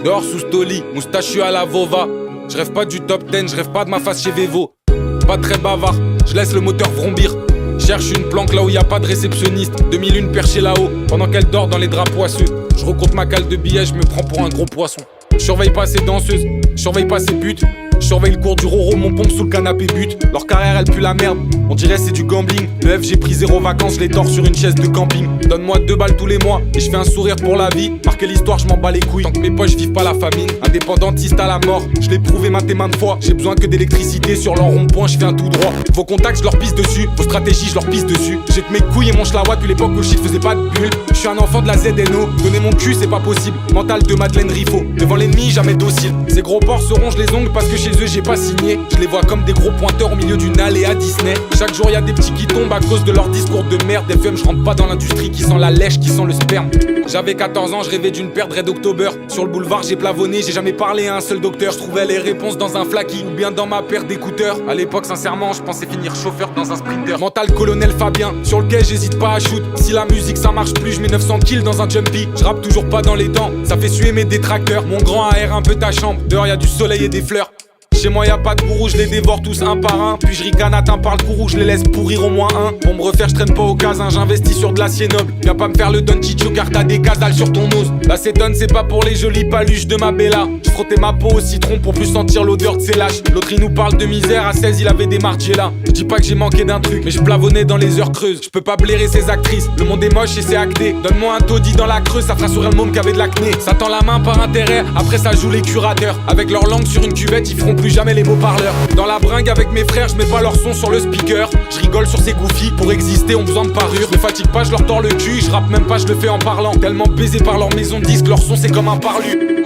Dehors sous Stoli, moustachu à la Vova. Je rêve pas du top 10, je rêve pas de ma face chez Vevo. Pas très bavard, je laisse le moteur vrombir. Cherche une planque là où y a pas de réceptionniste. 2001 perché là-haut, pendant qu'elle dort dans les draps poisseux. Je recompte ma cale de billets, je me prends pour un gros poisson. Je surveille pas ces danseuses, je surveille pas ces putes. Je surveille le cours du Roro, mon pompe sous le canapé but. Leur carrière elle pue la merde, on dirait c'est du gambling. Le F j'ai pris 0 vacances, je les tords sur une chaise de camping. Donne-moi 2 balles tous les mois et je fais un sourire pour la vie. Marquer l'histoire, je m'en bats les couilles. Tant que mes poches vivent pas la famine, indépendantiste à la mort. Je l'ai prouvé maintes et maintes fois. J'ai besoin que d'électricité sur leur rond-point, je fais un tout droit. Vos contacts, je leur pisse dessus. Vos stratégies, je leur pisse dessus. Jette mes couilles et mon schlawa depuis l'époque où le shit faisait pas de bulle. Je suis un enfant de la ZNO, donner mon cul c'est pas possible. Mental de Madeleine Riffaut, devant l'ennemi jamais docile. Ces gros porcs se rongent les ongles parce que chez eux j'ai pas signé. Je les vois comme des gros pointeurs au milieu d'une allée à Disney. Chaque jour y a des petits qui tombent à cause de leur discours de merde. FM, je rentre pas dans l'industrie qui sent la lèche, qui sent le sperme. J'avais 14 ans, je rêvais d'une paire de Red October. Sur le boulevard j'ai plavonné, j'ai jamais parlé à un seul docteur. Je trouvais les réponses dans un flaky ou bien dans ma paire d'écouteurs. À l'époque sincèrement je pensais finir chauffeur dans un sprinter. Mental colonel Fabien, sur lequel j'hésite pas à shoot. Si la musique ça marche plus, je mets 900 kills dans un jumpy. Je rappe toujours pas dans les dents, ça fait suer mes détracteurs. Mon grand aère un peu ta chambre, dehors y a du soleil et des fleurs. Chez moi y a pas de gourou, je les dévore tous un par un. Puis je ricane, atteint par le courroux, je les laisse pourrir au moins un. Pour me refaire, je traîne pas au casin, j'investis sur de l'acier noble. Viens pas me faire le Don Chicho car t'as des casales sur ton nose. L'acétone c'est pas pour les jolies paluches de ma Bella. Je frottais ma peau au citron pour plus sentir l'odeur de ses lâches. L'autre il nous parle de misère, à 16 il avait des Margiela. Je dis pas que j'ai manqué d'un truc, mais je plavonnais dans les heures creuses. Je peux pas blairer ces actrices, le monde est moche et c'est acté. Donne-moi un taudis dans la creuse, ça fera sourire le môme qui avait de l'acné. Ça tend la main par intérêt, après ça joue les curateurs. Avec leur langue sur une cuvette, ils feront plus jamais les beaux parleurs. Dans la bringue avec mes frères, je mets pas leur son sur le speaker. Je rigole sur ces goofies, pour exister ont besoin de parure. Je me fatigue pas, je leur tords le cul, je rappe même pas, je le fais en parlant. Tellement baisé par leur maison de disque, leur son c'est comme un parlu.